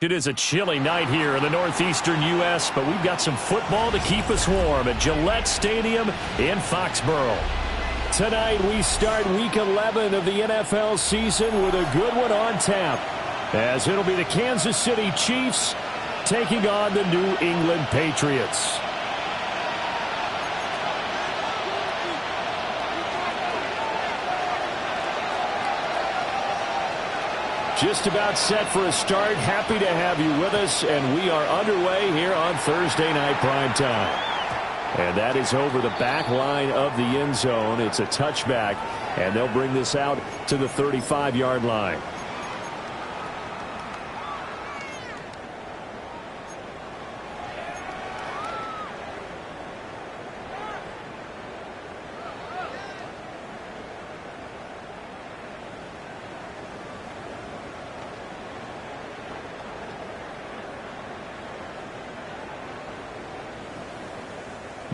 It is a chilly night here in the northeastern U.S., but we've got some football to keep us warm at Gillette Stadium in Foxborough. Tonight we start Week 11 of the NFL season with a good one on tap, as it'll be the Kansas City Chiefs taking on the New England Patriots. Just about set for a start. Happy to have you with us, and we are underway here on Thursday Night Primetime. And that is over the back line of the end zone. It's a touchback, and they'll bring this out to the 35-yard line.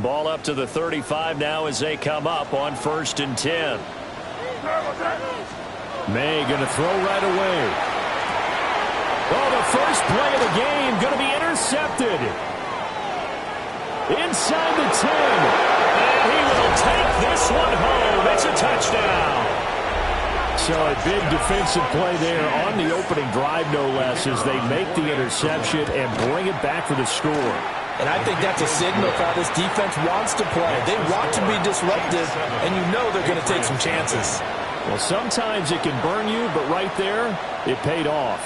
Ball up to the 35 now as they come up on 1st and 10. May going to throw right away. Oh, the first play of the game going to be intercepted. Inside the 10. And he will take this one home. It's a touchdown. So a big defensive play there on the opening drive, no less, as they make the interception and bring it back for the score. And I think that's a signal for how this defense wants to play. They want to be disruptive, and you know they're going to take some chances. Well, sometimes it can burn you, but right there, it paid off.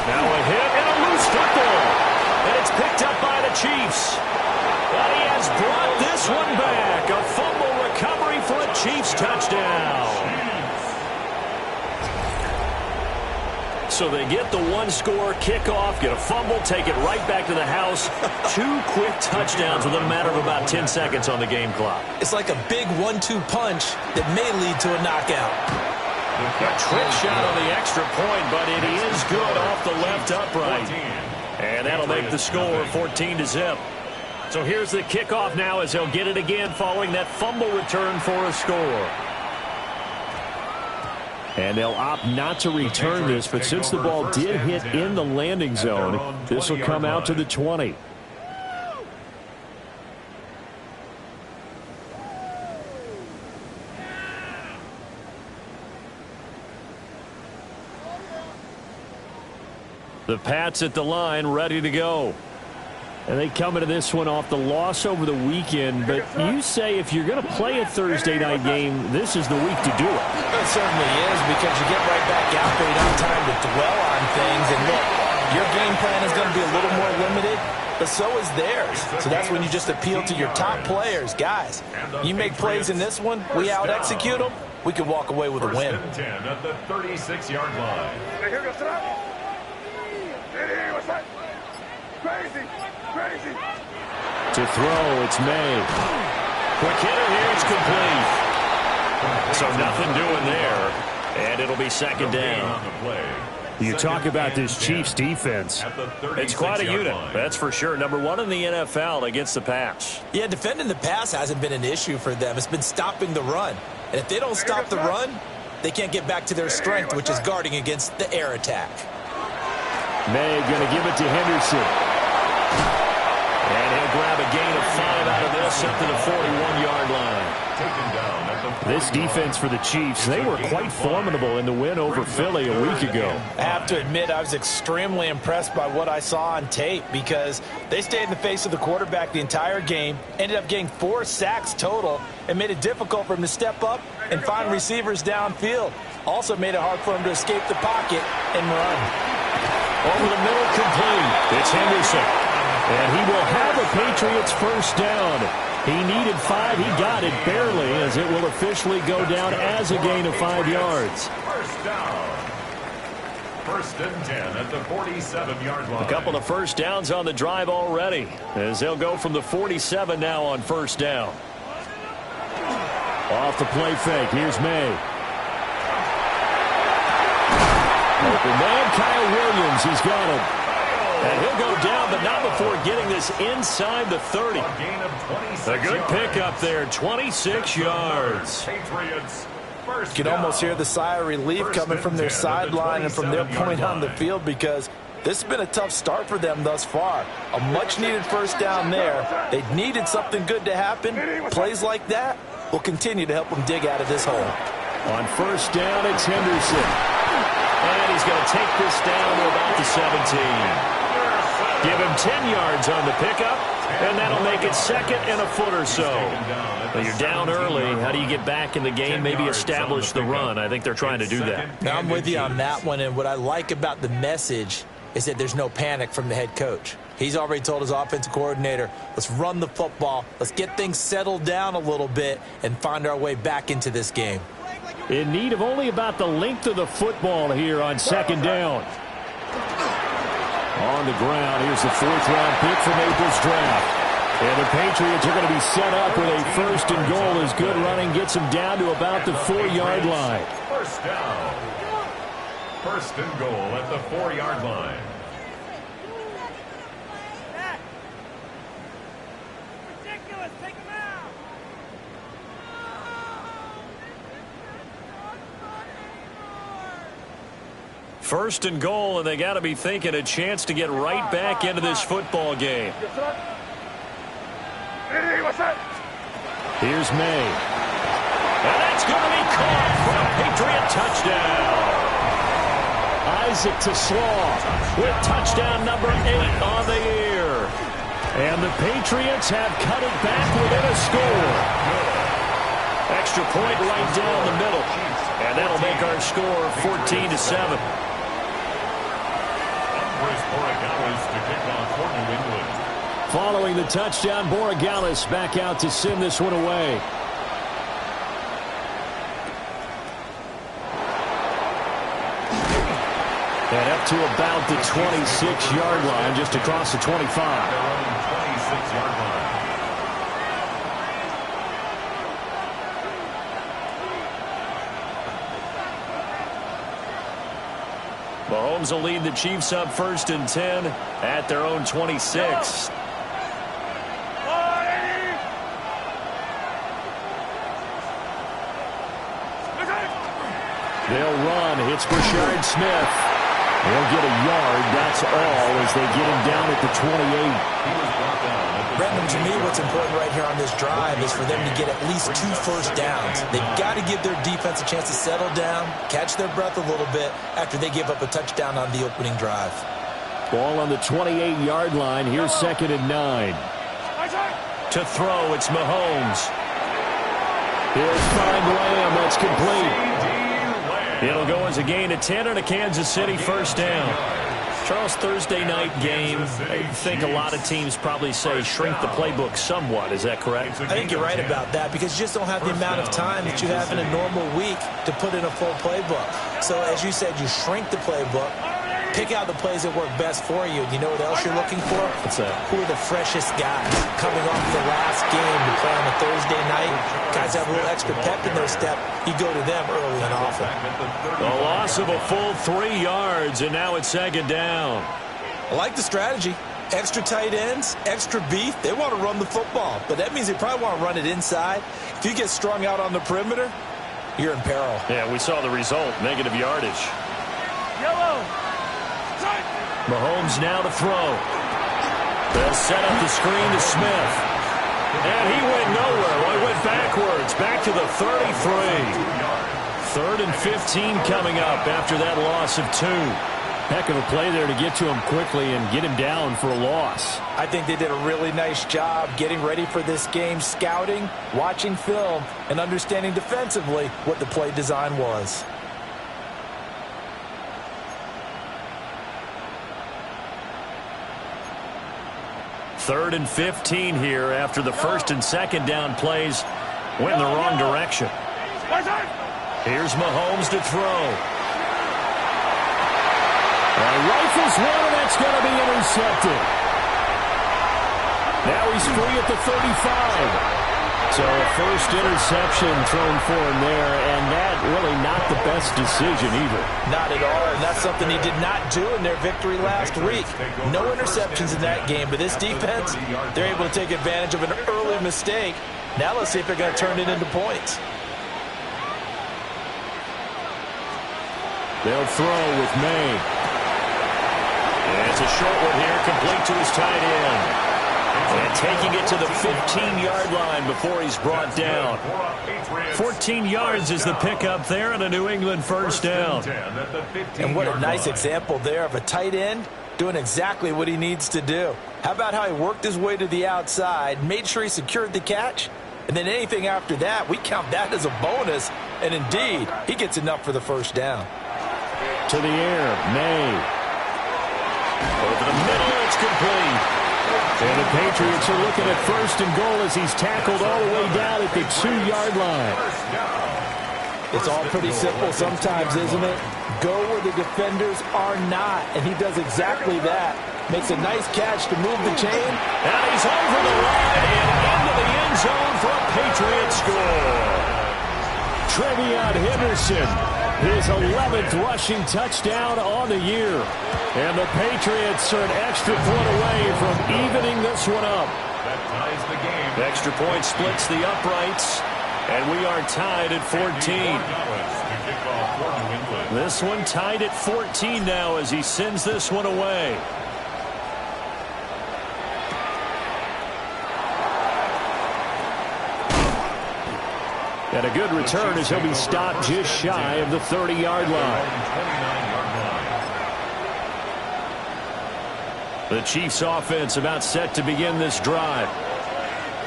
Now a hit and a loose football. And it's picked up by the Chiefs. But he has brought this one back. A fumble recovery for a Chiefs touchdown. So they get the one-score kickoff, get a fumble, take it right back to the house. 2 quick touchdowns within a matter of about 10 seconds on the game clock. It's like a big 1-2 punch that may lead to a knockout. A trick shot on the extra point, but it is good off the left upright. And that'll make the score 14-0. So here's the kickoff now as they'll get it again following that fumble return for a score. And they'll opt not to return this, but since the ball did hit in the landing zone, this will come out to the 20. The Pats at the line, ready to go. And they come into this one off the loss over the weekend. But you say if you're going to play a Thursday night game, this is the week to do it. It certainly is, because you get right back out there. You don't have time to dwell on things. And look, your game plan is going to be a little more limited, but so is theirs. So that's when you just appeal to your top players. Guys, you make plays in this one, we out-execute them, we can walk away with a win. 10 at the 36-yard line. To throw, it's May. Quick hitter here, it's complete. So nothing doing there, and it'll be second down. You talk about this Chiefs defense. It's quite a unit, that's for sure. Number 1 in the NFL against the pass. Yeah, defending the pass hasn't been an issue for them. It's been stopping the run. And if they don't stop the run, they can't get back to their strength, which is guarding against the air attack. May going to give it to Henderson. And he'll grab a gain of 5 out of this up to the 41-yard line. This defense for the Chiefs, they were quite formidable in the win over Philly a week ago. I have to admit, I was extremely impressed by what I saw on tape, because they stayed in the face of the quarterback the entire game, ended up getting 4 sacks total, and made it difficult for him to step up and find receivers downfield. Also made it hard for him to escape the pocket and run. Over the middle, complete. It's Henderson. And he will have a Patriots first down. He needed 5. He got it barely, as it will officially go down as a gain of 5 yards. First down. 1st and 10 at the 47-yard line. A couple of first downs on the drive already, as they'll go from the 47 now on first down. Off the play fake. Here's May. Open man, Kyle Williams. He's got him. And he'll go down, but not before getting this inside the 30. A good pickup there, 26 yards. Patriots. You can almost hear the sigh of relief coming from their sideline and from their point on the field, because this has been a tough start for them thus far. A much-needed first down there. They needed something good to happen. Plays like that will continue to help them dig out of this hole. On first down, it's Henderson. And he's going to take this down to about the 17. Give him 10 yards on the pickup, and that'll make it second and a foot or so. But you're down early. How do you get back in the game? Maybe establish the run. I think they're trying to do that. Now, I'm with you on that one, and what I like about the message is that there's no panic from the head coach. He's already told his offensive coordinator, let's run the football, let's get things settled down a little bit and find our way back into this game. In need of only about the length of the football here on second down. On the ground, here's the fourth-round pick from April's draft. And the Patriots are going to be set up with a first and goal as good running gets them down to about the 4-yard line. First down. First and goal at the 4-yard line. Ridiculous. Take him out. First and goal, and they got to be thinking a chance to get right back into this football game. Here's May. And that's going to be caught for a Patriot touchdown. Isaac to Slaw with touchdown number 8 on the year. And the Patriots have cut it back within a score. Extra point right down the middle. And that'll make our score 14-7. To kick off for New England. Following the touchdown, Borregales back out to send this one away. And up to about the 26-yard line, just across the 25. Their own 26-yard line. Mahomes will lead the Chiefs up first and 10 at their own 26. They'll run. It's Brashard Smith. They'll get a yard. That's all as they get him down at the 28. Brendan, to me, what's important right here on this drive is for them to get at least 2 first downs. They've got to give their defense a chance to settle down, catch their breath a little bit after they give up a touchdown on the opening drive. Ball on the 28-yard line. Here's second and 9. To throw, it's Mahomes. He'll find Lamb. That's complete. It'll go as a gain of 10 and a Kansas City first down. Charles, Thursday night game, I think a lot of teams probably say shrink the playbook somewhat. Is that correct? I think you're right about that, because you just don't have the amount of time that you have in a normal week to put in a full playbook. So as you said, you shrink the playbook, pick out the plays that work best for you. And you know what else you're looking for? What's that? Who are the freshest guys coming off the last game to play on a Thursday night? Guys have a little extra pep in their step. You go to them early and often. A loss of a full 3 yards, and now it's second down. I like the strategy. Extra tight ends, extra beef. They want to run the football, but that means they probably want to run it inside. If you get strung out on the perimeter, you're in peril. Yeah, we saw the result, negative yardage. Yellow. Mahomes now to throw. They'll set up the screen to Smith. And he went nowhere. Well, he went backwards, back to the 33. 3rd and 15 coming up after that loss of 2. Heck of a play there to get to him quickly and get him down for a loss. I think they did a really nice job getting ready for this game, scouting, watching film, and understanding defensively what the play design was. Third and 15 here after the first and second down plays went in the wrong direction. Here's Mahomes to throw. And rifles one, and that's going to be intercepted. Now he's free at the 35. So a first interception thrown for him there, and that really not the best decision either. Not at all, and that's something he did not do in their victory last week. No interceptions in that game, but this defense, they're able to take advantage of an early mistake. Now let's see if they're going to turn it into points. They'll throw with May. And it's a short one here, complete to his tight end. And taking it to the 15-yard line before he's brought down. 14 yards is the pickup there and a New England first down. And what a nice example there of a tight end doing exactly what he needs to do. How about how he worked his way to the outside, made sure he secured the catch, and then anything after that, we count that as a bonus. And indeed, he gets enough for the first down. To the air, May. Over the middle, it's complete. And the Patriots are looking at first and goal as he's tackled all the way down at the 2-yard line. It's all pretty simple sometimes, isn't it? Go where the defenders are not, and he does exactly that. Makes a nice catch to move the chain. And he's over the line and into the end zone for a Patriot score. Trevion Henderson, his 11th rushing touchdown on the year. And the Patriots are an extra point away from evening this one up. That ties the game. Extra point splits the uprights, and we are tied at 14. This one tied at 14 now as he sends this one away. And a good return as he'll be stopped just shy of the 30-yard line. The Chiefs offense about set to begin this drive.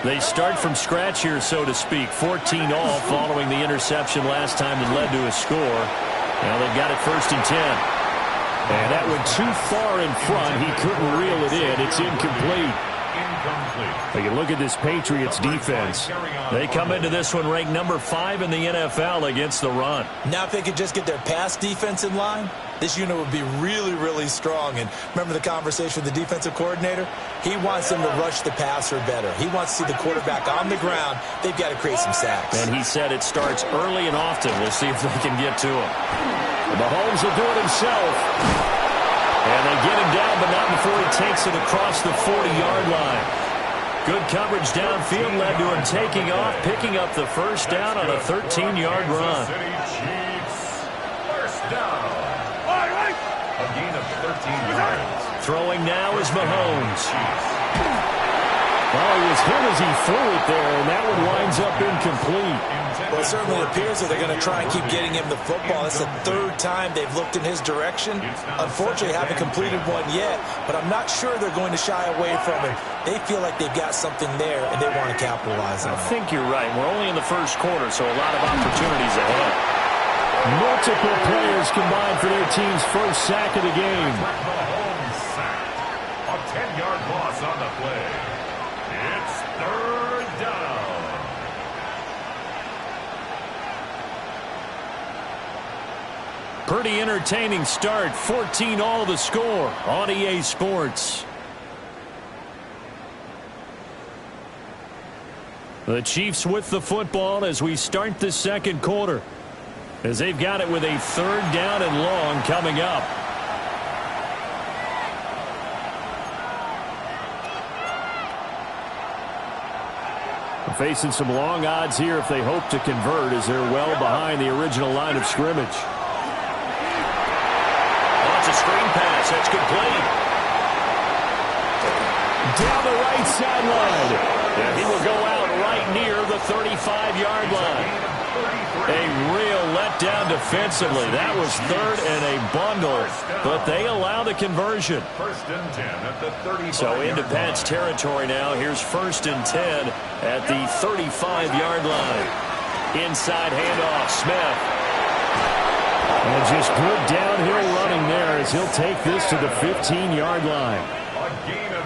They start from scratch here, so to speak. 14 all following the interception last time that led to a score. Now they've got it 1st and 10. And that went too far in front. He couldn't reel it in. It's incomplete. They can look at this Patriots defense. They come into this one ranked number 5 in the NFL against the run. Now if they could just get their pass defense in line, this unit would be really, really strong. And remember the conversation with the defensive coordinator? He wants them to rush the passer better. He wants to see the quarterback on the ground. They've got to create some sacks. And he said it starts early and often. We'll see if they can get to him. Mahomes will do it himself. And they get him down, but not before he takes it across the 40-yard line. Good coverage downfield led to him taking off, picking up the first down on a 13-yard run. First down. A gain of 13 yards. Throwing now is Mahomes. Well, he was hit as he threw it there, and that one winds up incomplete. Well, it certainly appears that they're going to try and keep getting him the football. It's the 3rd time they've looked in his direction. Unfortunately, haven't completed one yet, but I'm not sure they're going to shy away from him. They feel like they've got something there, and they want to capitalize on it. I think you're right. We're only in the first quarter, so a lot of opportunities ahead. Multiple players combined for their team's first sack of the game. Mahomes sacked. A 10-yard loss on the play. It's 3rd down. Pretty entertaining start. 14 all the score on EA Sports. The Chiefs with the football as we start the second quarter, as they've got it with a 3rd down and long coming up. Facing some long odds here if they hope to convert, as they're well behind the original line of scrimmage. That's a screen pass. That's complete. Down the right sideline. And he will go out right near the 35-yard line. A real letdown defensively. That was 3rd and a bundle, but they allow the conversion. 1st and 10 at the 35. So into Pat's territory now. Here's 1st and 10 at the 35-yard line. Inside handoff, Smith. And just good downhill running there as he'll take this to the 15-yard line.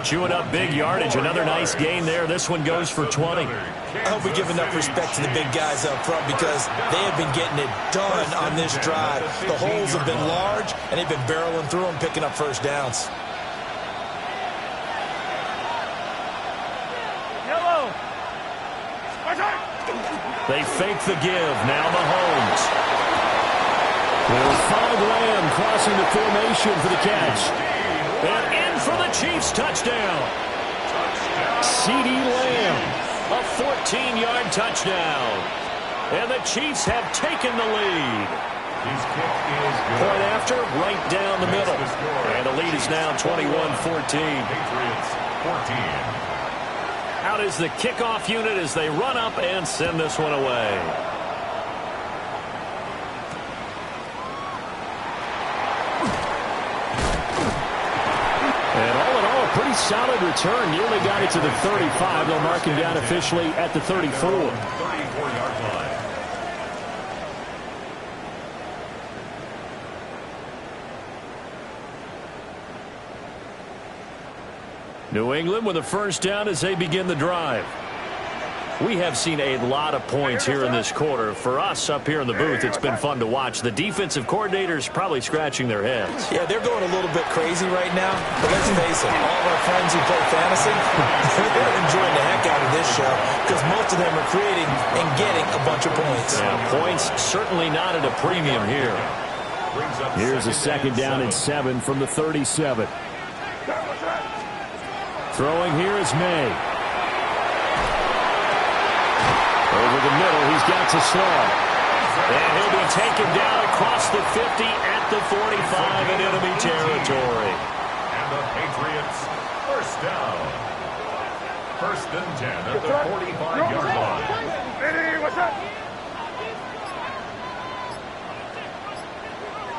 Chewing up big yardage. Another nice gain there. This one goes for 20. I hope we give enough respect to the big guys up front because they have been getting it done on this drive. The holes have been large, and they've been barreling through them, picking up first downs. Yellow. They fake the give. Now Mahomes. They'll find Lamb crossing the formation for the catch. And in for the Chiefs touchdown. CeeDee Lamb, a 14-yard touchdown. And the Chiefs have taken the lead. Point after, right down the middle. And the lead is now 21-14. Patriots 14. Out is the kickoff unit as they run up and send this one away. And all in all, a pretty solid return. Nearly got it to the 35. They'll mark him down officially at the 34. 34-yard line. New England with a first down as they begin the drive. We have seen a lot of points here in this quarter. For us up here in the booth, it's been fun to watch. The defensive coordinators probably scratching their heads. Yeah, they're going a little bit crazy right now. But let's face it, all of our friends who play fantasy, they're enjoying the heck out of this show because most of them are creating and getting a bunch of points. Yeah, points certainly not at a premium here. Here's a second down and 7 from the 37. Throwing here is May. Over the middle, he's got to slow. And he'll be taken down across the 50 at the 45 in enemy territory. And the Patriots first down. First and 10 at the 45-yard line. Ready, what's up?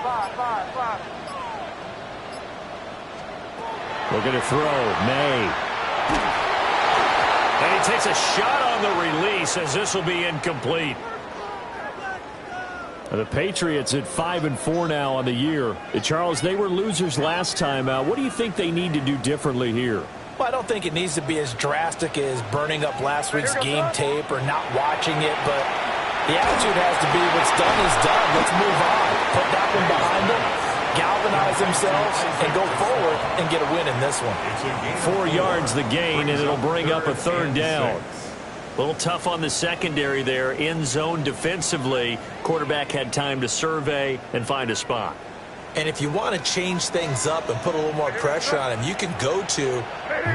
Five. Looking to throw, May. And he takes a shot on the release as this will be incomplete. The Patriots at 5-4 now on the year. Charles, they were losers last time out. What do you think they need to do differently here? Well, I don't think it needs to be as drastic as burning up last week's game tape or not watching it, but the attitude has to be what's done is done. Let's move on. Put that one behind them, galvanize themselves, and go forward and get a win in this one. 4 yards the gain, and it'll bring up a third down. A little tough on the secondary there. End zone defensively. Quarterback had time to survey and find a spot. And if you want to change things up and put a little more pressure on him, you can go to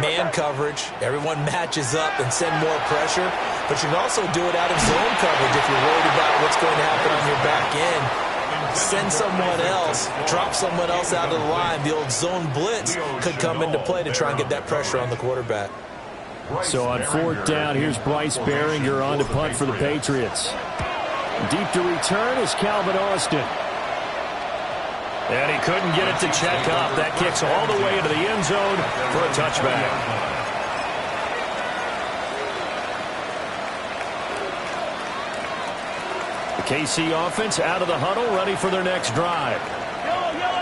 man coverage. Everyone matches up and send more pressure. But you can also do it out of zone coverage if you're worried about what's going to happen on your back end. Send someone else, drop someone else out of the line. The old zone blitz could come into play to try and get that pressure on the quarterback. So on fourth down, here's Bryce Behringer on to punt for the Patriots. Deep to return is Calvin Austin. And he couldn't get it to check up. That kicks all the way into the end zone for a touchback. The KC offense out of the huddle, ready for their next drive.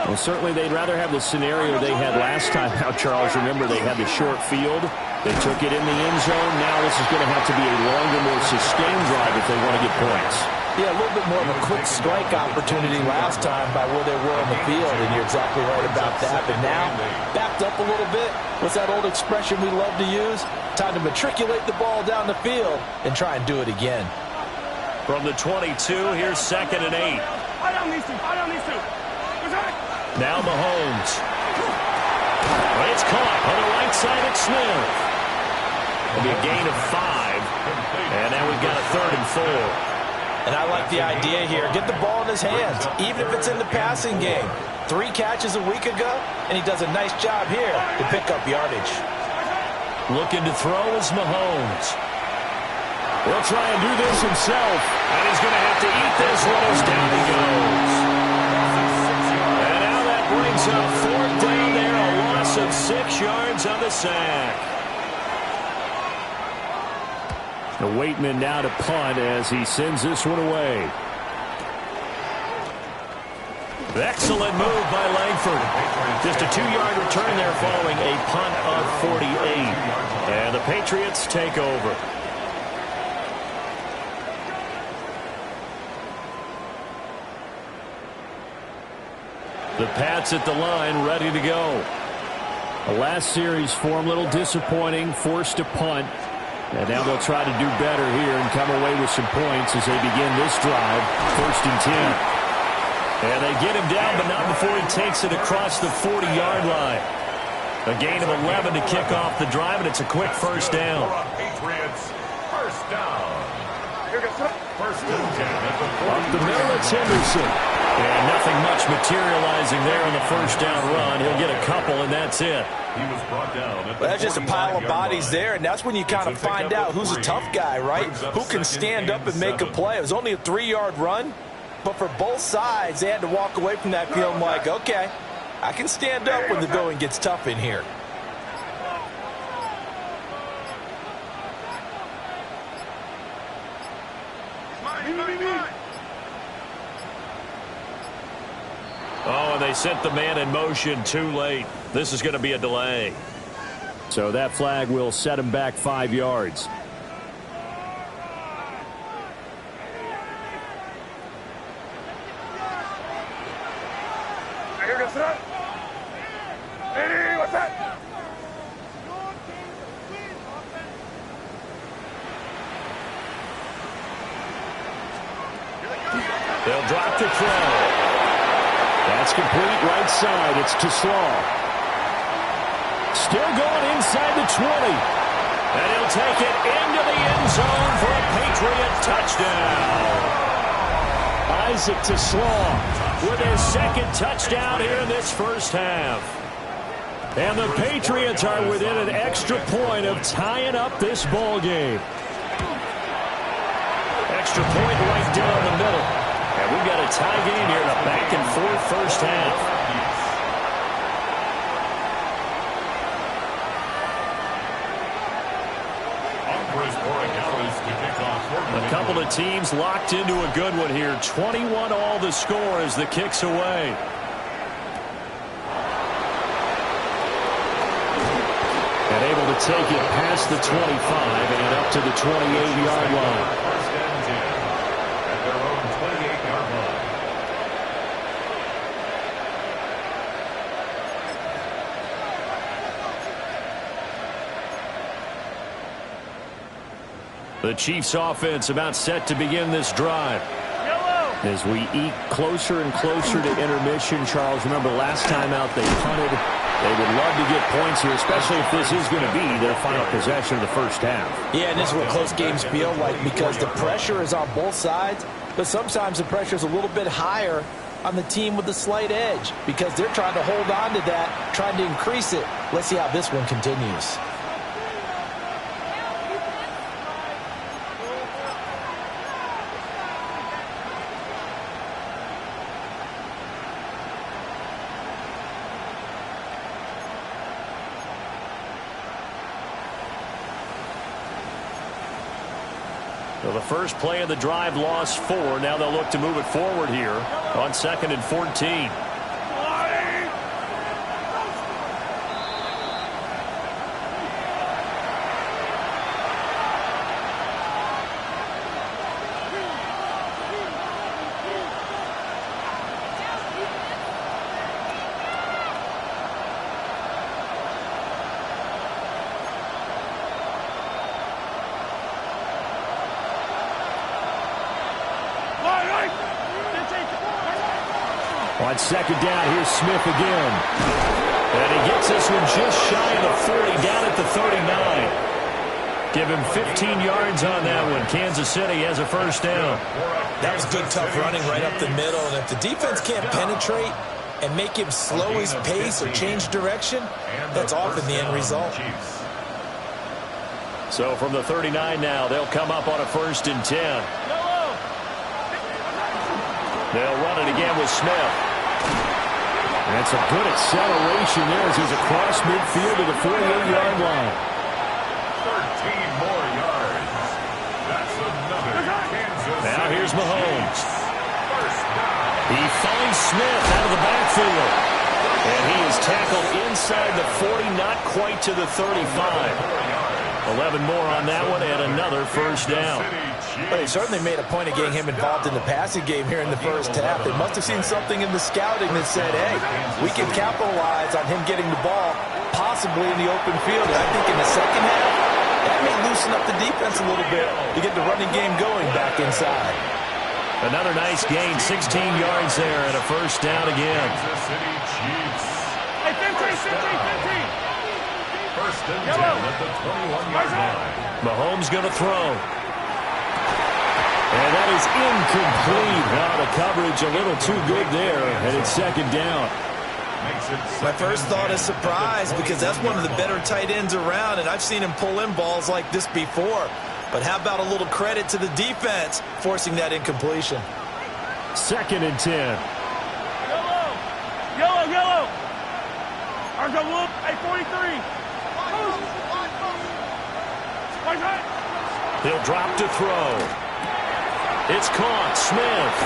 Well, certainly they'd rather have the scenario they had last time out, Charles. Remember, they had the short field. They took it in the end zone. Now this is going to have to be a longer, more sustained drive if they want to get points. Yeah, a little bit more of a quick strike opportunity last time by where they were on the field, and you're exactly right about that. But now, backed up a little bit. What's that old expression we love to use? Time to matriculate the ball down the field and try and do it again. From the 22, here's 2nd and 8. I don't need to. Now Mahomes. It's caught on the right side at Smith. It'll be a gain of 5. And now we've got a 3rd and 4. And I like the idea here. Get the ball in his hands, even if it's in the passing game. 3 catches a week ago, and he does a nice job here to pick up yardage. Looking to throw is Mahomes. He'll try and do this himself. And he's going to have to eat this one as down he goes. And now that brings up 4th down there, a loss of 6 yards on the sack. The Waitman now to punt as he sends this one away. Excellent move by Langford. Just a 2-yard return there following a punt of 48. And the Patriots take over. The Pats at the line, ready to go. The last series for them, a little disappointing, forced to punt. And now they'll try to do better here and come away with some points as they begin this drive. 1st and 10. And they get him down, but not before he takes it across the 40-yard line. A gain of 11 to kick off the drive, and it's a quick first down. Patriots, first down. First and 10 at the Up the middle, it's Henderson. And nothing much materializing there on the first down run. He'll get a couple, and that's it. He was brought down. Well, that's just a pile of bodies there, and that's when you kind of find out who's a tough guy, right? Who can stand up and make a play. It was only a 3-yard run, but for both sides, they had to walk away from that feeling like, okay, I can stand up when the going gets tough in here. Oh, and they sent the man in motion too late. This is going to be a delay. So that flag will set him back 5 yards. They'll drop the throw. That's complete right side. It's to Slaw. Still going inside the 20. And he'll take it into the end zone for a Patriot touchdown. Isaac to Slaw with his second touchdown here in this first half. And the Patriots are within an extra point of tying up this ball game. Extra point right down the middle. And we've got a tie game here in a back-and-forth first half. A couple of teams locked into a good one here. 21 all the score as the kick's away. And able to take it past the 25 and up to the 28-yard line. First and 10 at their own 28-yard line. The Chiefs offense about set to begin this drive. As we eke closer and closer to intermission, Charles, remember last time out they punted. They would love to get points here, especially if this is going to be their final possession of the first half. Yeah, and this is what close games feel like because the pressure is on both sides, but sometimes the pressure is a little bit higher on the team with the slight edge because they're trying to hold on to that, trying to increase it. Let's see how this one continues. So the first play of the drive lost 4. Now they'll look to move it forward here on 2nd and 14. On 2nd down, here's Smith again. And he gets this one just shy of the 40, down at the 39. Give him 15 yards on that one. Kansas City has a first down. That was good, tough running right up the middle. And if the defense can't penetrate and make him slow his pace or change direction, that's often the end result. So from the 39 now, they'll come up on a 1st and 10. They'll run it again with Smith. That's a good acceleration there as he's across midfield to the 48-yard line. 13 more yards. That's another Kansas. Now here's Mahomes. First down. He finds Smith out of the backfield. And he is tackled inside the 40, not quite to the 35. 11 more on that one and another first down. But they certainly made a point of getting him involved in the passing game here in the first half. They must have seen something in the scouting that said, hey, we can capitalize on him getting the ball possibly in the open field. And I think in the second half, that may loosen up the defense a little bit to get the running game going back inside. Another nice gain, 16 yards there, and a first down again. Kansas City Chiefs. Hey, 15. First and 10 at the 21-yard line. Mahomes going to throw. And that is incomplete. Now the coverage a little too good there, and it's second down. My first thought is surprise because that's one of the better tight ends around, and I've seen him pull in balls like this before. But how about a little credit to the defense forcing that incompletion? Second and 10. Yellow. Ours go whoop. Hey, 43. He'll drop to throw. It's caught. Smith.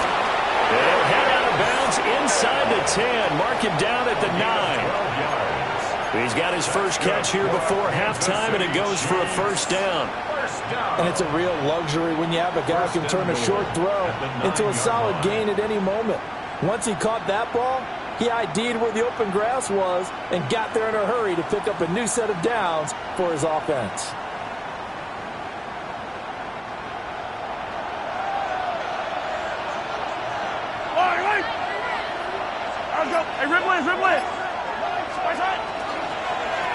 And he'll head out of bounds inside the 10. Mark him down at the 9. He's got his first catch here before halftime, and it goes for a first down. And it's a real luxury when you have a guy who can turn a short throw into a solid gain at any moment. Once he caught that ball, he ID'd where the open grass was and got there in a hurry to pick up a new set of downs for his offense. Hey, Ripley.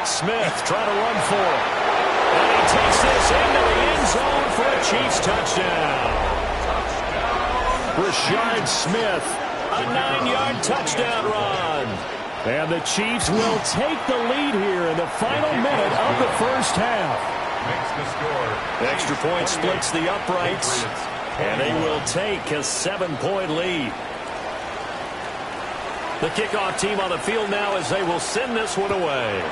Smith trying to run for it. And he takes this into the end zone for a Chiefs touchdown. Rashard Smith, a 9-yard touchdown run. And the Chiefs will take the lead here in the final minute of the first half. The extra point splits the uprights, and they will take a 7-point lead. The kickoff team on the field now as they will send this one away.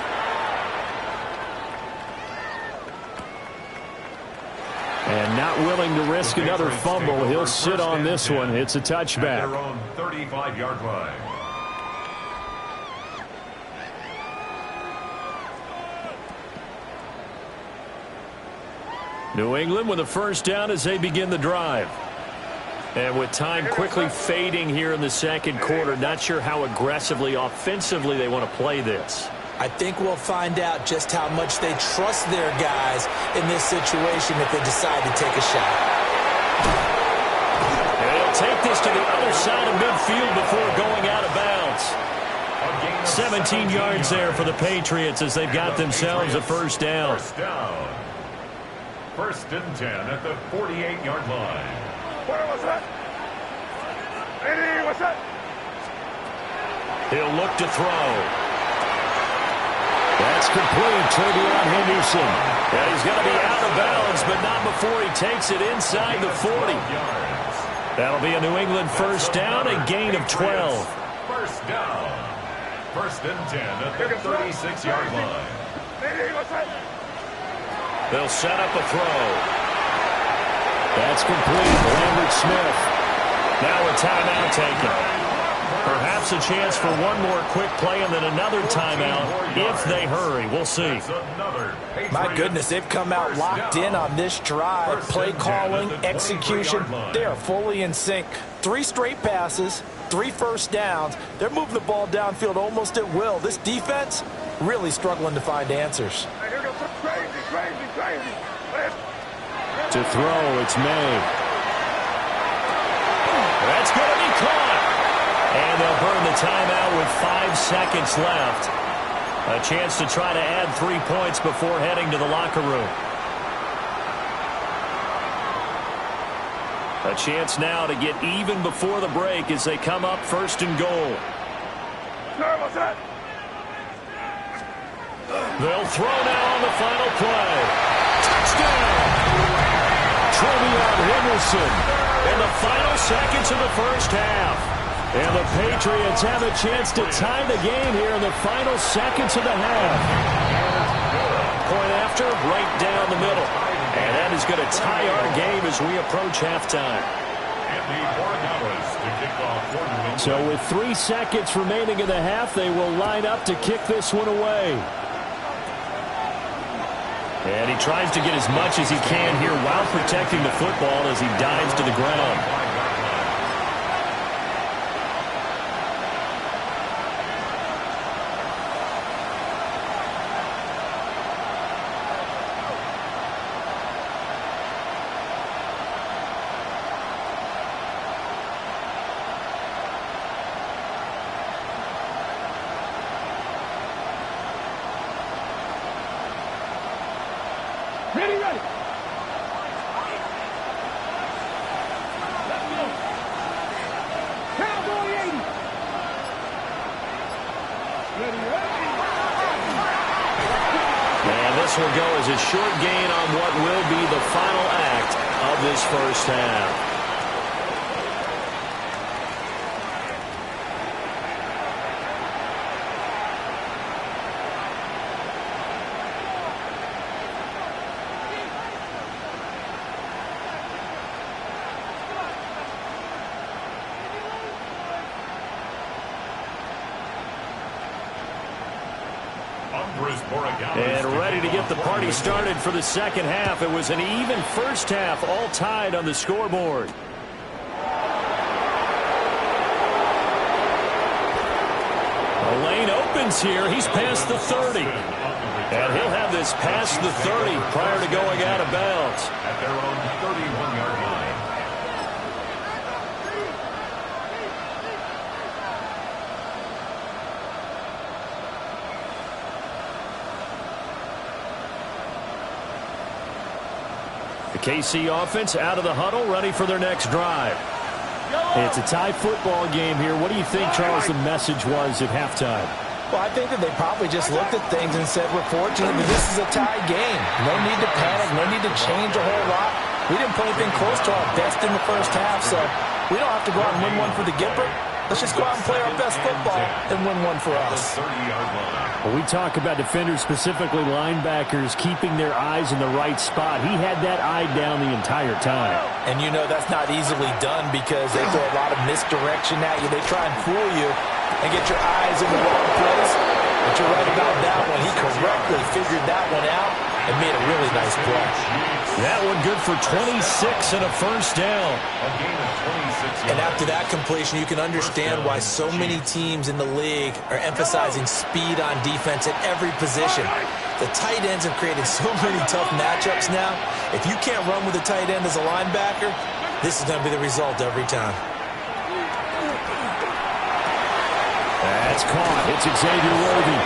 And not willing to risk another fumble, he'll sit on this one. It's a touchback. At their own 35-yard line. New England with a first down as they begin the drive. And with time quickly fading here in the second quarter, not sure how aggressively, offensively they want to play this. I think we'll find out just how much they trust their guys in this situation if they decide to take a shot. And he'll take this to the other side of midfield before going out of bounds. 17 yards there for the Patriots as they've got themselves a first down. First and 10 at the 48-yard line. What's that? What's that? He'll look to throw. That's complete. Travion Henderson. And he's going to be out of bounds, but not before he takes it inside the 40. That'll be a New England first down, a gain of 12. First down. First and 10 at the 36-yard line. They'll set up a throw. That's complete. Lambert Smith. Now a timeout taken. Perhaps a chance for one more quick play and then another timeout if they hurry. We'll see. My goodness, they've come out locked in on this drive. Play calling, execution, they are fully in sync. 3 straight passes, 3 first downs. They're moving the ball downfield almost at will. This defense really struggling to find answers. To throw, it's May. That's going to be caught. And they'll burn the timeout with 5 seconds left. A chance to try to add 3 points before heading to the locker room. A chance now to get even before the break as they come up first and goal. They'll throw now on the final play. Touchdown! Travion Henderson in the final seconds of the first half. And the Patriots have a chance to tie the game here in the final seconds of the half. Point after, right down the middle. And that is going to tie our game as we approach halftime. So with 3 seconds remaining in the half, they will line up to kick this one away. And he tries to get as much as he can here while protecting the football as he dives to the ground. Ready, ready. Cowboy 80. Ready, ready. And this will go as a short gain on what will be the final act of this first half. And ready to get the party started for the second half. It was an even first half, all tied on the scoreboard. The lane opens here. He's past the 30. And he'll have this past the 30 prior to going out of bounds. At their own 31-yard line. The KC offense out of the huddle, ready for their next drive. It's a tie football game here. What do you think, Charles, the message was at halftime? Well, I think that they probably just looked at things and said, we're fortunate that this is a tie game. No need to panic, no need to change a whole lot. We didn't play anything close to our best in the first half, so we don't have to go out and win one for the Gipper. Let's just go out and play our best football and win one for us. Well, we talk about defenders, specifically linebackers, keeping their eyes in the right spot. He had that eye down the entire time. And you know that's not easily done because they throw a lot of misdirection at you. They try and fool you and get your eyes in the wrong place. But you're right about that one. He correctly figured that one out and made a really nice play. That one good for 26 and a first down. And after that completion, you can understand why so many teams in the league are emphasizing speed on defense at every position. The tight ends have created so many tough matchups now. If you can't run with a tight end as a linebacker, this is going to be the result every time. That's caught. It's Xavier Worthy.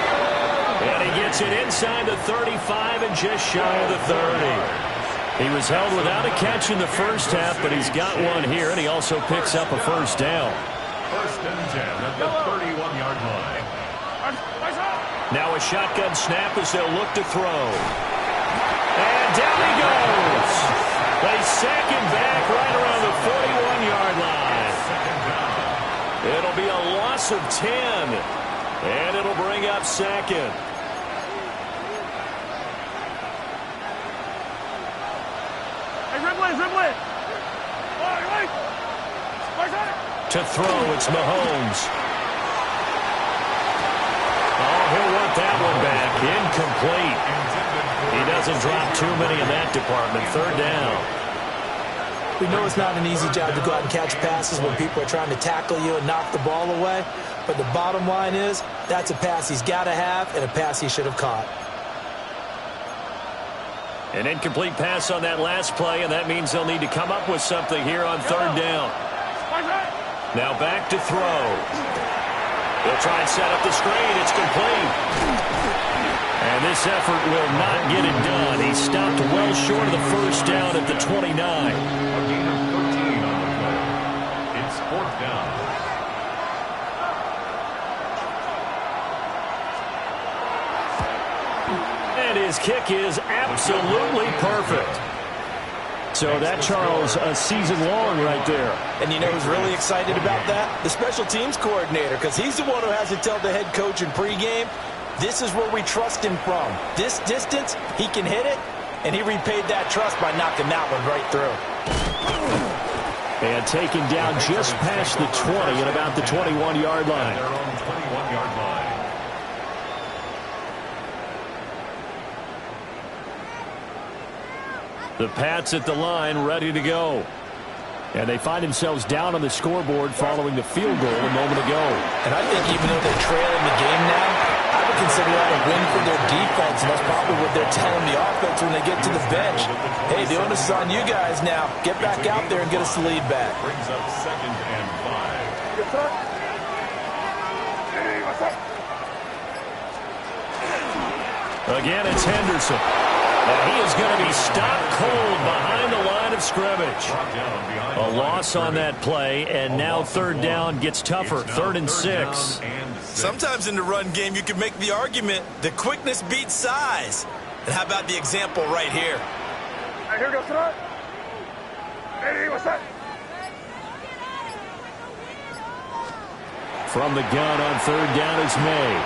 And he gets it inside the 35 and just shy of the 30. He was held without a catch in the first half, but he's got one here, and he also picks up a first down. First and 10 at the 31-yard line. Now a shotgun snap as they'll look to throw. And down he goes. They sack him back right around the 41-yard line. It'll be a loss of 10, and it'll bring up second. To throw, it's Mahomes. Oh, he'll want that one back. Incomplete. He doesn't drop too many in that department. Third down. We know it's not an easy job to go out and catch passes when people are trying to tackle you and knock the ball away. But the bottom line is, that's a pass he's got to have and a pass he should have caught. An incomplete pass on that last play, and that means they'll need to come up with something here on third down. Now back to throw. They'll try and set up the screen. It's complete. And this effort will not get it done. He stopped well short of the first down at the 29. A gain of 13 on the play. It's fourth down. And his kick is absolutely perfect. So that, Charles, a season long right there. And you know who's really excited about that? The special teams coordinator, because he's the one who has to tell the head coach in pregame, this is where we trust him from. This distance, he can hit it, and he repaid that trust by knocking that one right through. And taken down just past the 20 at about the 21-yard line. Their own 21-yard line. The Pats at the line, ready to go. And they find themselves down on the scoreboard following the field goal a moment ago. And I think even though they're trailing the game now, I would consider that a win for their defense, and that's probably what they're telling the offense when they get to the bench. Hey, the onus is on you guys now. Get back out there and get us the lead back. Brings up 2nd and 5. Again, it's Henderson. And he is going to be stopped cold behind the line of scrimmage. A loss on that play, and now third down gets tougher. 3rd and 6. Sometimes in the run game, you can make the argument that quickness beats size. And how about the example right here? Here goes tonight. Hey, what's that? From the gun on 3rd down is May.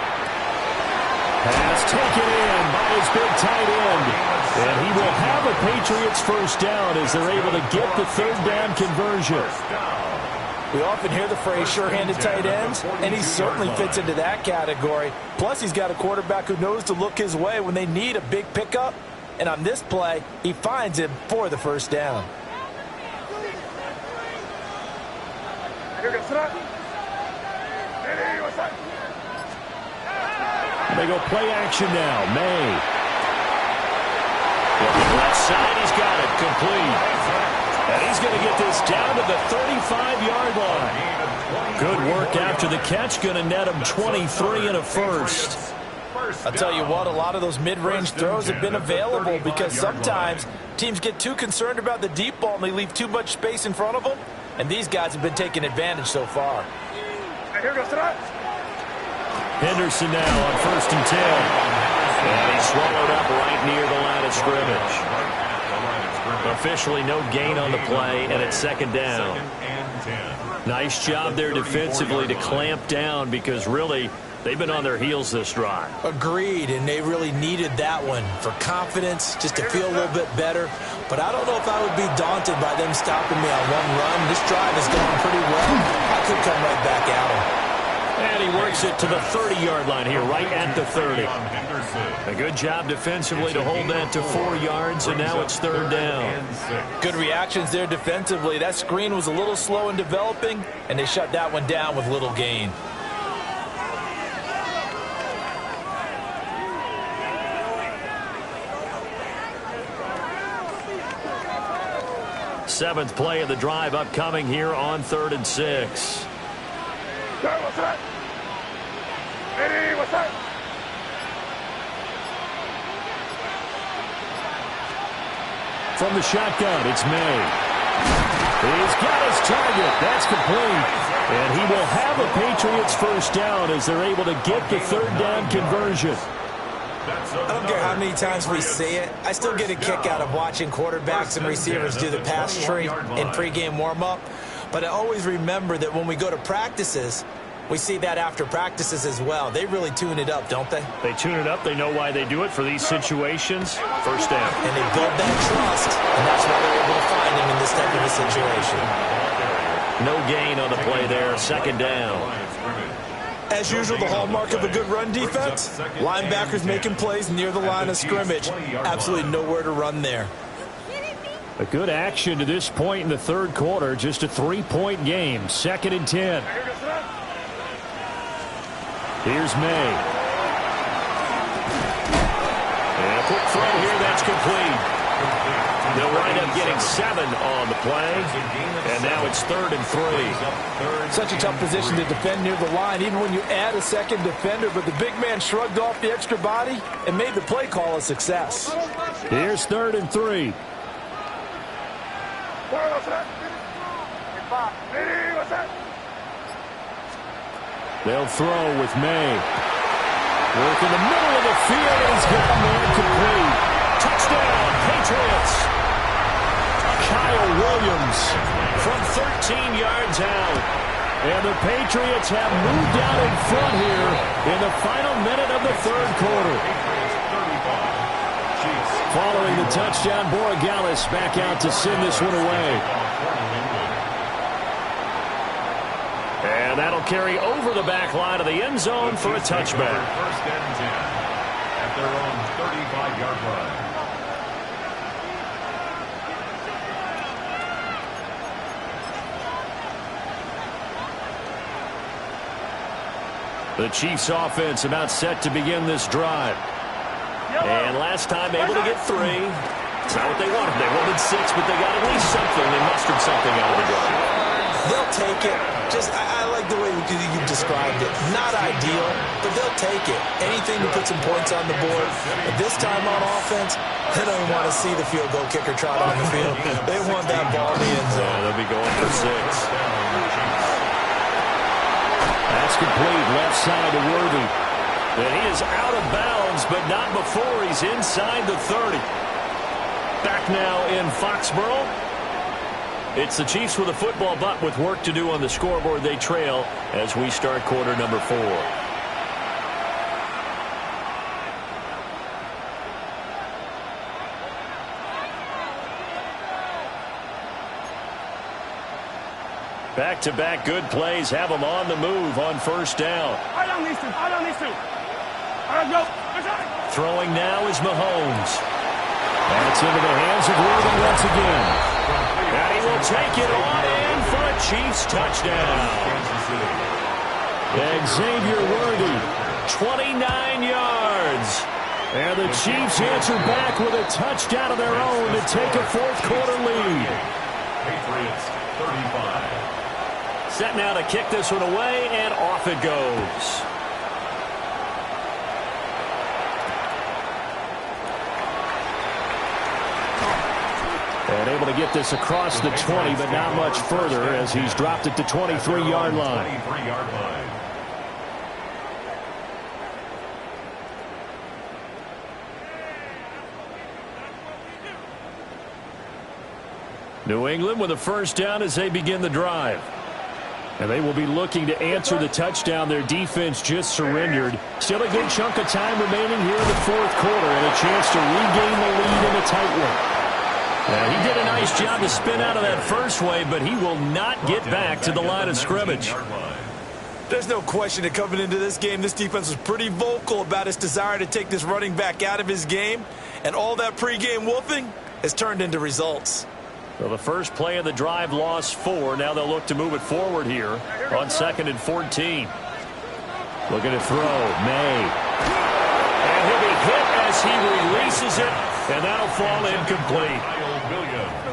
Pass taken in by his big tight end. And he will have a Patriots first down as they're able to get the 3rd down conversion. We often hear the phrase sure-handed tight ends, and he certainly fits into that category. Plus, he's got a quarterback who knows to look his way when they need a big pickup. And on this play, he finds him for the first down. Here goes tonight. Hey, what's that? They go play action now. May. Looking left side, he's got it. Complete. And he's going to get this down to the 35-yard line. Good work after the catch. Going to net him 23 and a first. I'll tell you what, a lot of those mid-range throws have been available because sometimes teams get too concerned about the deep ball and they leave too much space in front of them. And these guys have been taking advantage so far. Here goes tonight. Henderson now on 1st and 10. And he's swallowed up right near the line of scrimmage. Officially no gain on the play, and it's 2nd down. Nice job there defensively to clamp down because really they've been on their heels this drive. Agreed, and they really needed that one for confidence, just to feel a little bit better. But I don't know if I would be daunted by them stopping me on one run. This drive is going pretty well. I could come right back at him. And he works it to the 30-yard line here, right at the 30. A good job defensively to hold that to 4 yards, and now it's 3rd down. Good reactions there defensively. That screen was a little slow in developing, and they shut that one down with little gain. Seventh play of the drive upcoming here on 3rd and 6. What's that? Hey, what's that? From the shotgun, it's May. He's got his target. That's complete. And he will have a Patriots first down as they're able to get the 3rd down conversion. I don't care how many times we see it. I still get a kick out of watching quarterbacks and receivers do the pass tree in pregame warm-up. But I always remember that when we go to practices, we see that after practices as well. They really tune it up, don't they? They tune it up. They know why they do it for these situations. First down. And they build that trust, and that's why they're able to find him in this type of a situation. No gain on the play there. 2nd down. As usual, the hallmark of a good run defense, linebackers making plays near the line of scrimmage. Absolutely nowhere to run there. A good action to this point in the 3rd quarter. Just a 3-point game. 2nd and 10. Here's May. And a quick throw here. That's complete. They'll wind up getting 7 on the play. And now it's 3rd and 3. Such a tough position to defend near the line, even when you add a second defender. But the big man shrugged off the extra body and made the play call a success. Here's 3rd and 3. They'll throw with May. Work in the middle of the field, and he's got man complete. Touchdown, Patriots. Kyle Williams from 13 yards out. And the Patriots have moved out in front here in the final minute of the 3rd quarter. Following the touchdown, Borregales back out to send this one away. And that'll carry over the back line of the end zone for a touchback. 1st and 10 at their own 35-yard line. The Chiefs offense about set to begin this drive. And last time able to get 3. It's not what they wanted. They wanted 6, but they got at least something. They mustered something out of the drive. They'll take it. I like like the way you described it. Not ideal, but they'll take it. Anything to put some points on the board. But this time on offense, they don't want to see the field goal kicker trot on the field. They want that ball in the end zone. They'll be going for 6. That's complete. Left side to Worthy. And he is out of bounds, but not before he's inside the 30. Back now in Foxborough. It's the Chiefs with a football, but with work to do on the scoreboard. They trail as we start quarter number 4. Back-to-back good plays have them on the move on first down. I don't need to. All right, go. Throwing now is Mahomes. And it's into the hands of Worthy once again. And he will take it on in for a Chiefs touchdown. Xavier Worthy, 29 yards. And the Chiefs answer back with a touchdown of their own to take a fourth-quarter lead. Patriots 35. Set now to kick this one away, and off it goes. And able to get this across the 20, but not much further as he's dropped it to 23-yard line. 23-yard line. New England with a first down as they begin the drive. And they will be looking to answer the touchdown their defense just surrendered. Still a good chunk of time remaining here in the fourth quarter and a chance to regain the lead in a tight one. He did a nice job to spin out of that first wave, but he will not get back to the line of scrimmage. There's no question that coming into this game, this defense was pretty vocal about its desire to take this running back out of his game. And all that pregame wolfing has turned into results. Well, the first play of the drive lost 4. Now they'll look to move it forward here on 2nd and 14. Looking to throw. May. And he'll be hit as he releases it, and that'll fall incomplete.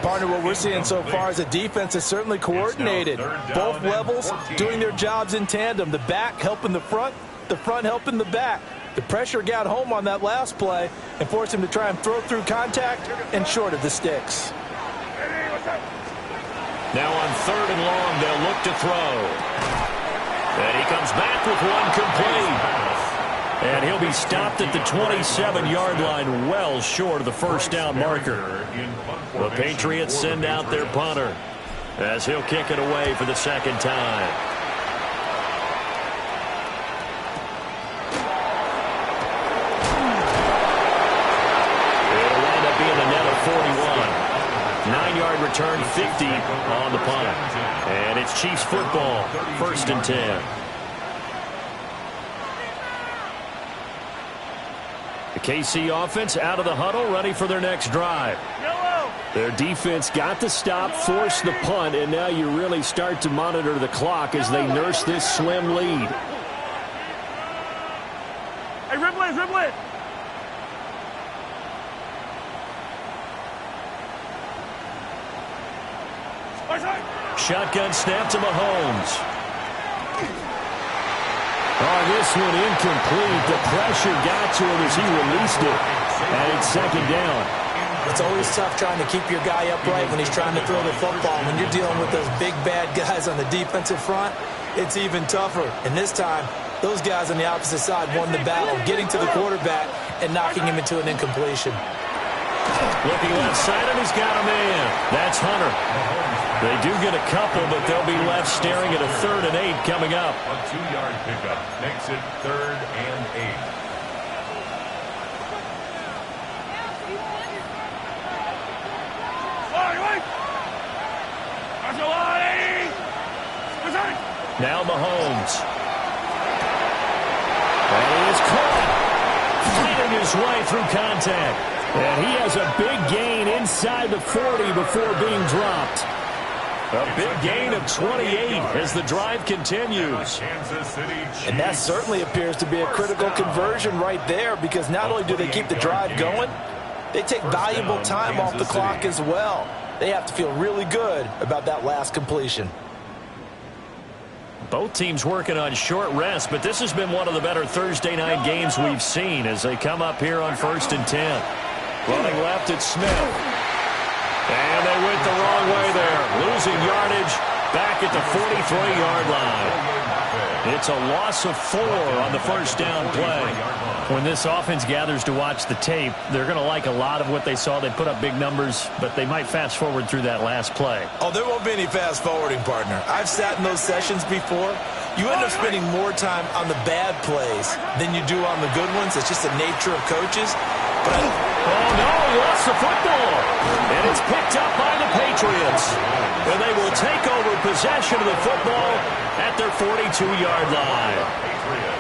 Partner, what we're seeing so far is a defense is certainly coordinated. Both levels doing their jobs in tandem. The back helping the front helping the back. The pressure got home on that last play and forced him to try and throw through contact and short of the sticks. Now on 3rd and long, they'll look to throw. And he comes back with one complete. And he'll be stopped at the 27-yard line, well short of the first down marker. The Patriots send out their punter as he'll kick it away for the second time. It'll wind up being a net of 41. 9-yard return, 50 on the punt. And it's Chiefs football, 1st and 10. The KC offense out of the huddle, ready for their next drive. Their defense got to stop, force the punt, and now you really start to monitor the clock as they nurse this slim lead. Hey, dribble it. Shotgun snap to Mahomes. Oh, this one incomplete. The pressure got to him as he released it. And it's 2nd down. It's always tough trying to keep your guy upright when he's trying to throw the football. When you're dealing with those big, bad guys on the defensive front, it's even tougher. And this time, those guys on the opposite side won the battle, getting to the quarterback and knocking him into an incompletion. Looking left side, and he's got a man. That's Hunter. They do get a couple, but they'll be left staring at a 3rd and 8 coming up. A 2-yard pickup makes it 3rd and 8. Now Mahomes. And he is caught, fighting his way through contact. And he has a big gain inside the 40 before being dropped. A big gain of 28 as the drive continues. And that certainly appears to be a critical conversion right there, because not only do they keep the drive going, they take valuable time off the clock as well. They have to feel really good about that last completion. Both teams working on short rest, but this has been one of the better Thursday night games we've seen as they come up here on 1st and 10. Running left, it's Smith. And they went the wrong way there. Losing yardage back at the 43-yard line. It's a loss of 4 on the first down play. When this offense gathers to watch the tape, they're going to like a lot of what they saw. They put up big numbers, but they might fast forward through that last play. Oh, there won't be any fast forwarding, partner. I've sat in those sessions before. You end up spending more time on the bad plays than you do on the good ones. It's just the nature of coaches. But oh, no, he lost the football. And it's picked up by the Patriots. And they will take over possession of the football at their 42-yard line.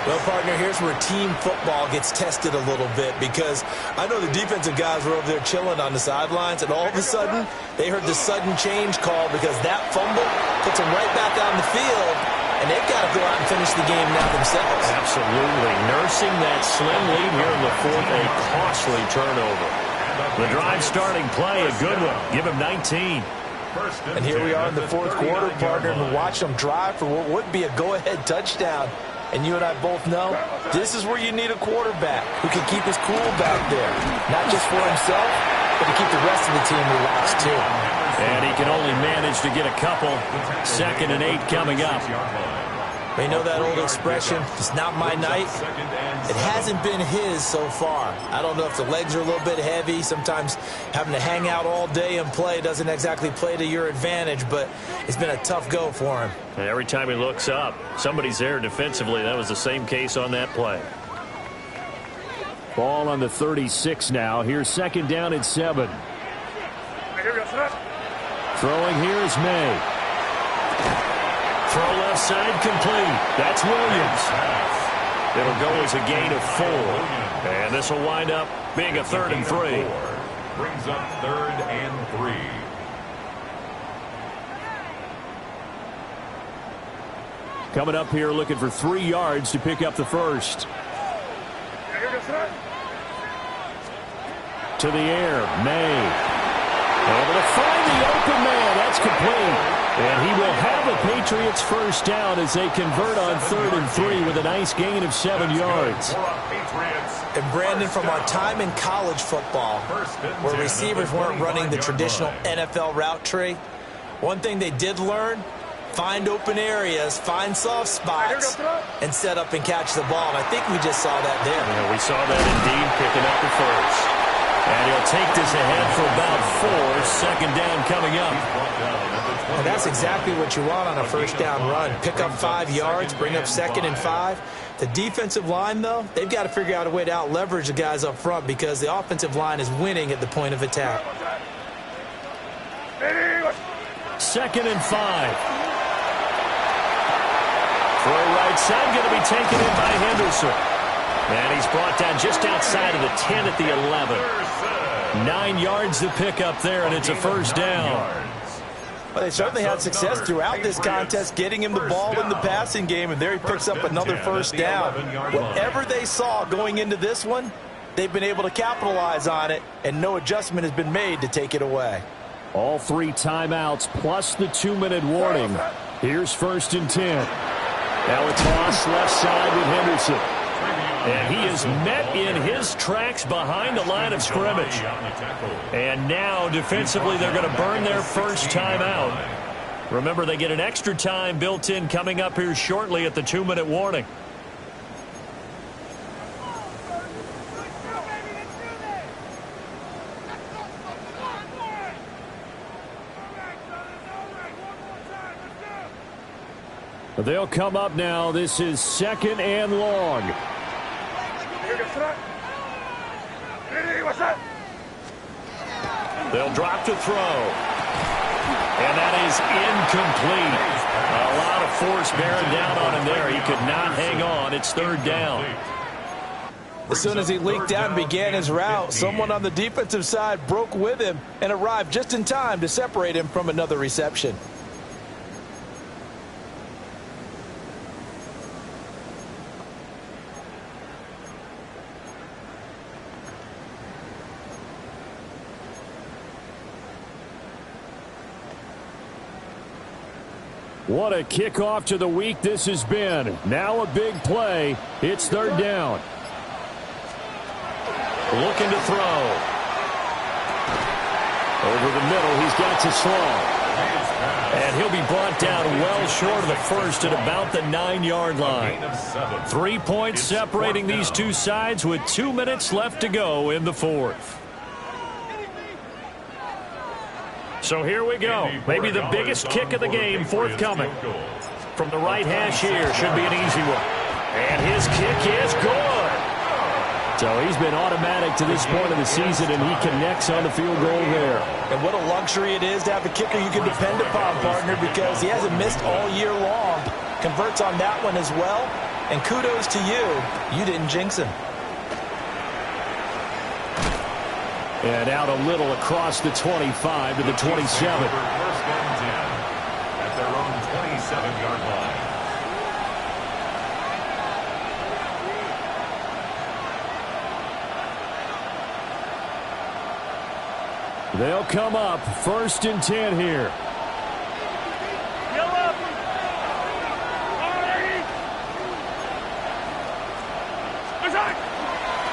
Well, partner, here's where team football gets tested a little bit because I know the defensive guys were over there chilling on the sidelines, and all of a sudden they heard the sudden change call because that fumble puts them right back on the field, and they've got to go out and finish the game now themselves. Absolutely. Nursing that slim lead here in the fourth, a costly turnover. The drive starting play, a good one. Give him 19. And here we are in the fourth quarter, partner, and watch them drive for what would be a go-ahead touchdown. And you and I both know this is where you need a quarterback who can keep his cool back there. Not just for himself, but to keep the rest of the team relaxed too. And he can only manage to get a couple. 2nd and 8 coming up. You know that old expression, it's not my night. It hasn't been his so far. I don't know if the legs are a little bit heavy. Sometimes having to hang out all day and play doesn't exactly play to your advantage, but it's been a tough go for him. And every time he looks up, somebody's there defensively. That was the same case on that play. Ball on the 36 now. Here's 2nd down and 7. Throwing here is May. Throw left side complete. That's Williams. It'll go as a gain of 4. And this will wind up being a 3rd and 3. Brings up 3rd and 3. Coming up here looking for 3 yards to pick up the first. To the air, May. Able to find the open man. That's complete. And he will have a Patriots first down as they convert on 3rd and 3 with a nice gain of 7 yards. And Brandon, from our time in college football, where receivers weren't running the traditional NFL route tree, one thing they did learn, find open areas, find soft spots, and set up and catch the ball. And I think we just saw that there. Yeah, we saw that indeed, picking up the first. And he'll take this ahead for about 4. 2nd down coming up. And that's exactly what you want on a first down run. Pick up 5 yards, bring up 2nd and 5. The defensive line, though, they've got to figure out a way to out-leverage the guys up front because the offensive line is winning at the point of attack. 2nd and 5. Throw right side, going to be taken in by Henderson. And he's brought down just outside of the 10 at the 11. 9 yards to pick up there, and it's a first down. Well, they certainly had success throughout this contest getting him the ball in the passing game, and there he picks up another first down. Whatever they saw going into this one, they've been able to capitalize on it, and no adjustment has been made to take it away. All 3 timeouts plus the 2-minute warning. Here's 1st and 10. Now a toss left side with Henderson. And he is met in his tracks behind the line of scrimmage. And now, defensively, they're going to burn their first timeout. Remember, they get an extra time built in coming up here shortly at the 2-minute warning. They'll come up now. This is 2nd and long. They'll drop to throw. And that is incomplete. A lot of force bearing down on him there. He could not hang on. It's 3rd down. As soon as he leaked out and began his route, someone on the defensive side broke with him and arrived just in time to separate him from another reception. What a kickoff to the week this has been. Now a big play. It's third down. Looking to throw. Over the middle, he's got to slow. And he'll be brought down well short of the first at about the 9-yard line. 3 points separating these two sides with 2 minutes left to go in the fourth. So here we go. Maybe the biggest kick of the game forthcoming. From the right hash here, should be an easy one. And his kick is good. So he's been automatic to this point of the season, and he connects on the field goal there. And what a luxury it is to have a kicker you can depend upon, partner, because he hasn't missed all year long. Converts on that one as well. And kudos to you. You didn't jinx him. And out a little across the 25 to the 27. First and 10 at their own 27-yard line. They'll come up first and 10 here.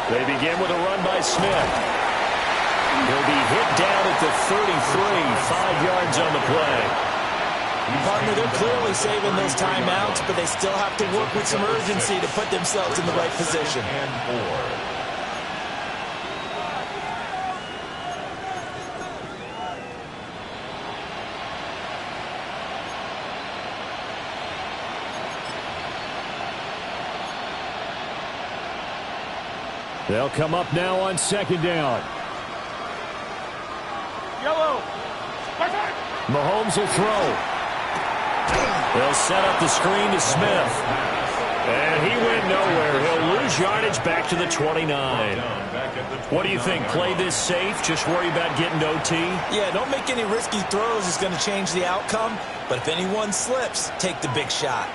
They begin with a run by Smith. He'll be hit down at the 33, 5 yards on the play. Partner, they're clearly saving those timeouts, but they still have to work with some urgency to put themselves in the right position. And 4. They'll come up now on second down. Mahomes will throw. They'll set up the screen to Smith. And he went nowhere. He'll lose yardage back to the 29. What do you think? Play this safe? Just worry about getting to OT? Yeah, don't make any risky throws. It's going to change the outcome. But if anyone slips, take the big shot.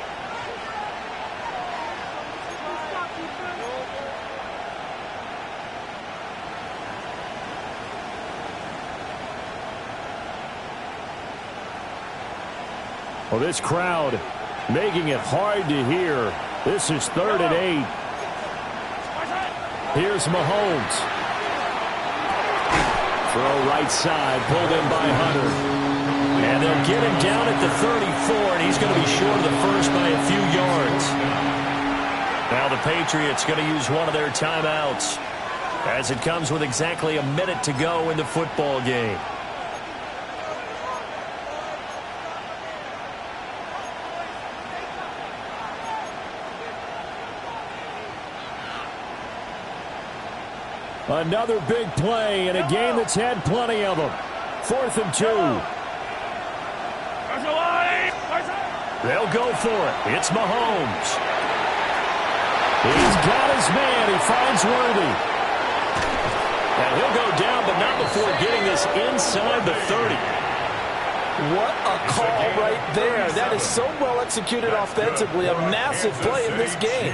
Well, this crowd making it hard to hear. This is 3rd and 8. Here's Mahomes. Throw right side, pulled in by Hunter. And they'll get him down at the 34, and he's going to be short of the first by a few yards. Now the Patriots going to use one of their timeouts as it comes with exactly a minute to go in the football game. Another big play in a game that's had plenty of them. 4th and 2. They'll go for it. It's Mahomes. He's got his man. He finds Worthy. And he'll go down, but not before getting this inside the 30. What a call right there. That is so well executed offensively. A massive play in this game.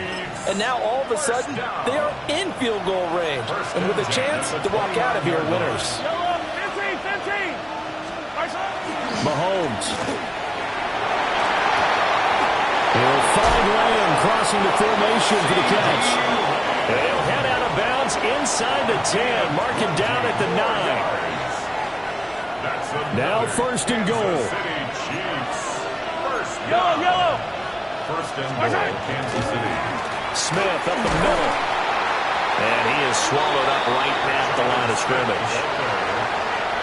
And now all of a sudden, they are in field goal range. And with a chance to walk out of here winners. Mahomes. He'll find Lamb crossing the formation for the catch. And he'll head out of bounds inside the 10. Mark him down at the 9. Now 1st and goal. Yellow. First and goal, Kansas City. Smith up the middle. And he is swallowed up right at the line of scrimmage.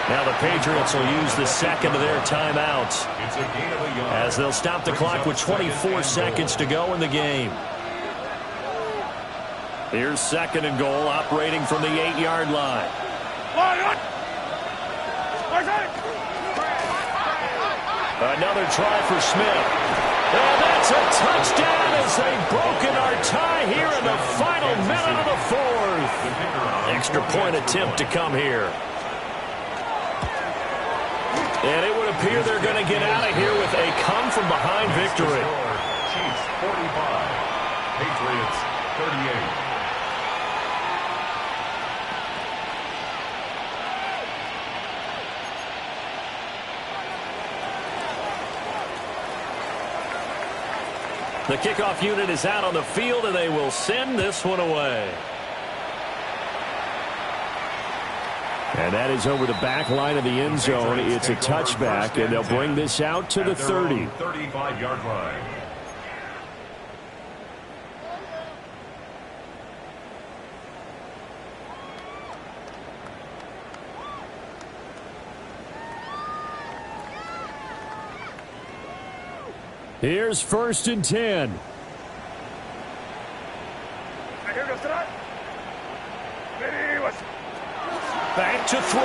Now the Patriots will use the second of their timeouts as they'll stop the clock with 24 seconds to go in the game. Here's 2nd and goal, operating from the 8-yard line. Another try for Smith. And that's a touchdown as they've broken our tie here in the final minute of the 4th. Extra point attempt to come here. And it would appear they're going to get out of here with a come-from-behind victory. Chiefs 45, Patriots 38. The kickoff unit is out on the field, and they will send this one away. And that is over the back line of the end zone. It's a touchback, and they'll bring this out to the 30. 35-yard line. Here's 1st and 10. Back to throw.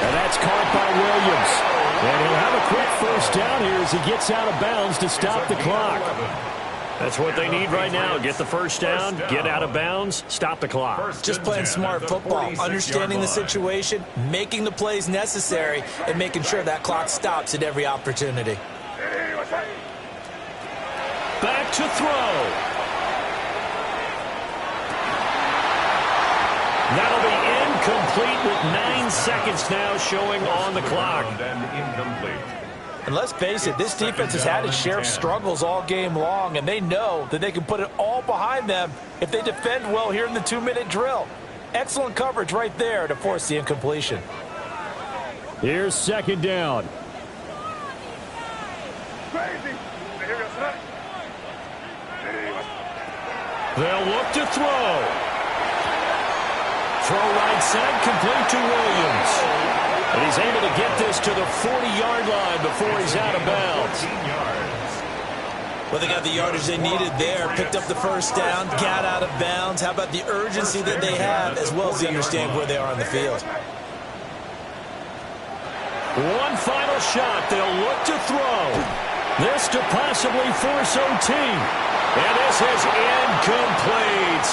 And that's caught by Williams. And he'll have a quick first down here as he gets out of bounds to stop the clock. That's what they need right now. Get the first down, get out of bounds, stop the clock. Just playing smart football, understanding the situation, making the plays necessary, and making sure that clock stops at every opportunity. Back to throw. That'll be incomplete with 9 seconds now showing on the clock. And let's face it, this defense has had its share of struggles all game long, and they know that they can put it all behind them if they defend well here in the 2-minute drill. Excellent coverage right there to force the incompletion. Here's 2nd down. They'll look to throw. Throw right side, complete to Williams. And he's able to get this to the 40-yard line before he's out of bounds. Well, they got the yardage they needed there, picked up the first down, got out of bounds. How about the urgency that they have, as well as they understand where they are on the field? One final shot. They'll look to throw. This to possibly force OT. And this is incomplete.